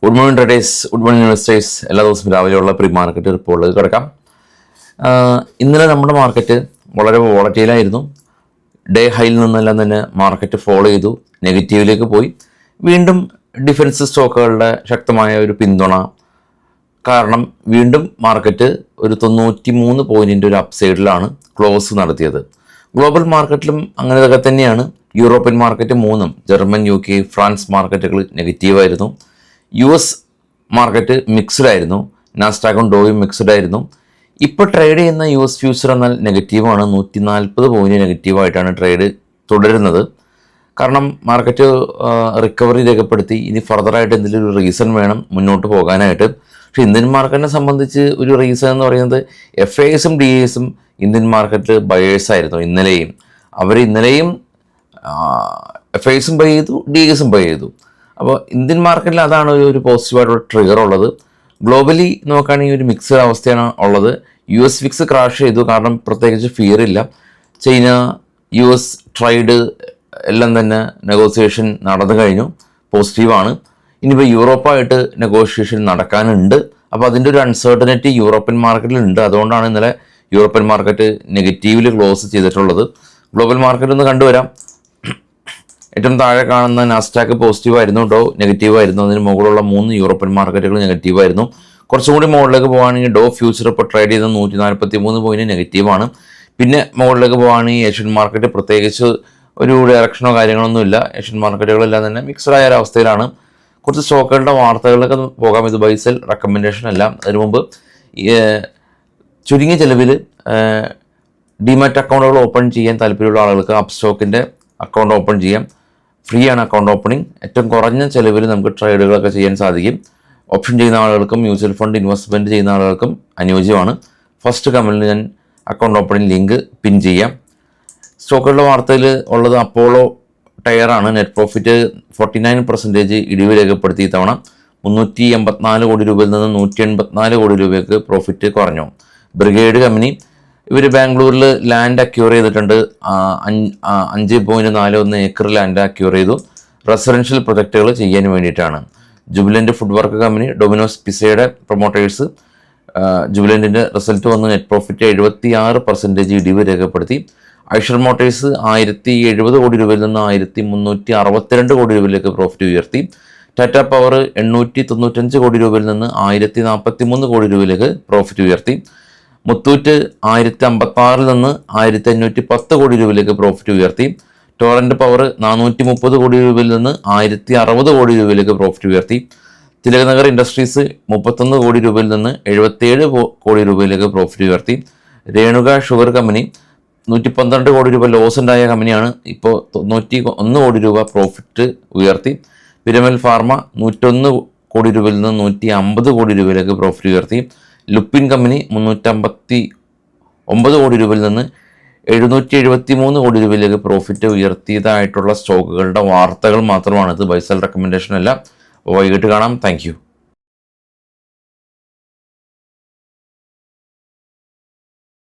Good morning traders, good morning investors. എല്ലാ ദിവസവും രാവിലെയുള്ള പ്രീ മാർക്കറ്റ് റിപ്പോർട്ടിലേക്ക് കിടക്കാം. ഇന്നലെ നമ്മുടെ മാർക്കറ്റ് വളരെ വോളറ്റൈലായിരുന്നു. ഡേ ഹൈയിൽ നിന്നെല്ലാം തന്നെ മാർക്കറ്റ് ഫോളോ ചെയ്തു, നെഗറ്റീവിലേക്ക് പോയി. വീണ്ടും ഡിഫൻസ് സ്റ്റോക്കുകളുടെ ശക്തമായ ഒരു പിന്തുണ കാരണം വീണ്ടും മാർക്കറ്റ് ഒരു 93 പോയിൻറ്റിൻ്റെ ഒരു അപ്സൈഡിലാണ് ക്ലോസ് നടത്തിയത്. ഗ്ലോബൽ മാർക്കറ്റിലും അങ്ങനെയൊക്കെ തന്നെയാണ്. European market 3, German, UK, France മാർക്കറ്റുകൾ നെഗറ്റീവായിരുന്നു. US മാർക്കറ്റ് മിക്സ്ഡ് ആയിരുന്നു. നാസ്ഡാക്കും ഡോയും മിക്സ്ഡ് ആയിരുന്നു. ഇപ്പോൾ ട്രേഡ് ചെയ്യുന്ന US ഫ്യൂച്ചർ എന്നാൽ നെഗറ്റീവാണ്. 140 പോയിൻറ്റ് നെഗറ്റീവായിട്ടാണ് ട്രേഡ് തുടരുന്നത്. കാരണം മാർക്കറ്റ് റിക്കവറി രേഖപ്പെടുത്തി. ഇനി ഫർദറായിട്ട് എന്തെങ്കിലും ഒരു റീസൺ വേണം മുന്നോട്ട് പോകാനായിട്ട്. പക്ഷേ ഇന്ത്യൻ മാർക്കറ്റിനെ സംബന്ധിച്ച് ഒരു റീസൺ എന്ന് പറയുന്നത് FISും DISും ഇന്ത്യൻ മാർക്കറ്റിൽ ബയേഴ്സായിരുന്നു ഇന്നലെയും. അവർ ഇന്നലെയും FISും ബൈ ചെയ്തു, DISും ബൈ ചെയ്തു. അപ്പോൾ ഇന്ത്യൻ മാർക്കറ്റിൽ അതാണ് ഒരു പോസിറ്റീവായിട്ടുള്ള ട്രിഗർ ഉള്ളത്. ഗ്ലോബലി നോക്കുകയാണെങ്കിൽ ഒരു മിക്സഡ് അവസ്ഥയാണ് ഉള്ളത്. US ഫിക്സ് ക്രാഷ് ചെയ്തു, കാരണം പ്രത്യേകിച്ച് ഫിയർ ഇല്ല. ചൈന US ട്രേഡ് എല്ലാം തന്നെ നെഗോസിയേഷൻ നടന്നു കഴിഞ്ഞു, പോസിറ്റീവാണ്. ഇനിയിപ്പോൾ യൂറോപ്പായിട്ട് നെഗോഷിയേഷൻ നടക്കാനുണ്ട്. അപ്പോൾ അതിൻ്റെ ഒരു അൺസർട്ടനിറ്റി യൂറോപ്യൻ മാർക്കറ്റിലുണ്ട്. അതുകൊണ്ടാണ് ഇന്നലെ യൂറോപ്യൻ മാർക്കറ്റ് നെഗറ്റീവിൽ ക്ലോസ് ചെയ്തിട്ടുള്ളത്. ഗ്ലോബൽ മാർക്കറ്റ് ഒന്ന് കണ്ടുവരാം. ഏറ്റവും താഴെ കാണുന്ന നാസ്ഡാക്ക് പോസിറ്റീവായിരുന്നു, ഡോ നെഗറ്റീവായിരുന്നു. അതിന് മുകളിലുള്ള 3 യൂറോപ്യൻ മാർക്കറ്റുകൾ നെഗറ്റീവായിരുന്നു. കുറച്ചും കൂടി മുകളിലേക്ക് പോകുകയാണെങ്കിൽ ഡോ ഫ്യൂച്ചർ ഇപ്പോൾ ട്രേഡ് ചെയ്ത 143 പോയിൻറ്റ് നെഗറ്റീവാണ്. പിന്നെ മുകളിലേക്ക് പോകുകയാണെങ്കിൽ ഏഷ്യൻ മാർക്കറ്റ് പ്രത്യേകിച്ച് ഒരു ഡയറക്ഷനോ കാര്യങ്ങളൊന്നുമില്ല. ഏഷ്യൻ മാർക്കറ്റുകളെല്ലാം തന്നെ മിക്സഡായ ഒരവസ്ഥയിലാണ്. കുറച്ച് സ്റ്റോക്കുകളുടെ വാർത്തകളിലൊക്കെ പോകാം. ഇത് ബൈസെൽ റെക്കമെൻഡേഷൻ അല്ല. അതിനു മുമ്പ് ചുരുങ്ങിയ ചിലവിൽ ഡിമാറ്റ് അക്കൗണ്ടുകൾ ഓപ്പൺ ചെയ്യാൻ താല്പര്യമുള്ള ആളുകൾക്ക് അപ്സ്റ്റോക്കിൻ്റെ അക്കൗണ്ട് ഓപ്പൺ ചെയ്യാം. ഫ്രീ ആണ് അക്കൗണ്ട് ഓപ്പണിംഗ്. ഏറ്റവും കുറഞ്ഞ ചിലവിൽ നമുക്ക് ട്രേഡുകളൊക്കെ ചെയ്യാൻ സാധിക്കും. ഓപ്ഷൻ ചെയ്യുന്ന ആളുകൾക്കും മ്യൂച്വൽ ഫണ്ട് ഇൻവെസ്റ്റ്മെൻറ്റ് ചെയ്യുന്ന ആളുകൾക്കും അനുയോജ്യമാണ്. ഫസ്റ്റ് കമൻറ്റിൽ ഞാൻ അക്കൗണ്ട് ഓപ്പണിംഗ് ലിങ്ക് പിൻ ചെയ്യാം. സ്റ്റോക്കുകളുടെ വാർത്തയിൽ ഉള്ളത് അപ്പോളോ ടയറാണ്. നെറ്റ് പ്രോഫിറ്റ് 49% ഇടിവ് രേഖപ്പെടുത്തി. ഇത്തവണ 384 കോടി രൂപയിൽ നിന്ന് 184 കോടി രൂപയ്ക്ക് പ്രോഫിറ്റ് കുറഞ്ഞു. ബ്രിഗേഡ് കമ്പനി ഇവർ ബാംഗ്ലൂരിൽ ലാൻഡ് അക്യൂർ ചെയ്തിട്ടുണ്ട്. 5.41 ഏക്കർ ലാൻഡ് അക്യൂർ ചെയ്തു. റെസിഡൻഷ്യൽ പ്രൊജക്റ്റുകൾ ചെയ്യാൻ വേണ്ടിയിട്ടാണ്. Jubilant food work company, Domino's പിസയുടെ പ്രൊമോട്ടേഴ്സ്, ജുബിലൻ്റിൻ്റെ റിസൾട്ട് വന്ന് നെറ്റ് പ്രോഫിറ്റ് 76% ഇടിവ് രേഖപ്പെടുത്തി. ഐഷർ മോട്ടേഴ്സ് 1070 കോടി രൂപയിൽ നിന്ന് 1362 കോടി രൂപയിലേക്ക് പ്രോഫിറ്റ് ഉയർത്തി. ടാറ്റ പവർ 895 കോടി രൂപയിൽ നിന്ന് 1043 കോടി രൂപയിലേക്ക് പ്രോഫിറ്റ് ഉയർത്തി. മുത്തൂറ്റ് 1056 നിന്ന് 1510 കോടി രൂപയിലേക്ക് പ്രോഫിറ്റ് ഉയർത്തി. ടോറന്റ് പവർ 430 കോടി രൂപയിൽ നിന്ന് 1060 കോടി രൂപയിലേക്ക് പ്രോഫിറ്റ് ഉയർത്തി. തിലകനഗർ ഇൻഡസ്ട്രീസ് 31 കോടി രൂപയിൽ നിന്ന് 77 കോടി രൂപയിലേക്ക് പ്രോഫിറ്റ് ഉയർത്തി. രേണുക ഷുഗർ കമ്പനി 112 കോടി രൂപ ലോസ് ഉണ്ടായ കമ്പനിയാണ്. ഇപ്പോൾ 91 കോടി രൂപ പ്രോഫിറ്റ് ഉയർത്തി. പിരമൽ ഫാർമ 101 കോടി രൂപയിൽ നിന്ന് 150 കോടി രൂപയിലേക്ക് പ്രോഫിറ്റ് ഉയർത്തി. ലുപ്പിൻ കമ്പനി 359 കോടി രൂപയിൽ നിന്ന് 773 കോടി രൂപയിലേക്ക് പ്രോഫിറ്റ് ഉയർത്തിയതായിട്ടുള്ള സ്റ്റോക്കുകളുടെ വാർത്തകൾ മാത്രമാണ്. ഇത് ബൈസെൽ റെക്കമെൻഡേഷൻ അല്ല. വൈകിട്ട് കാണാം. Thank you.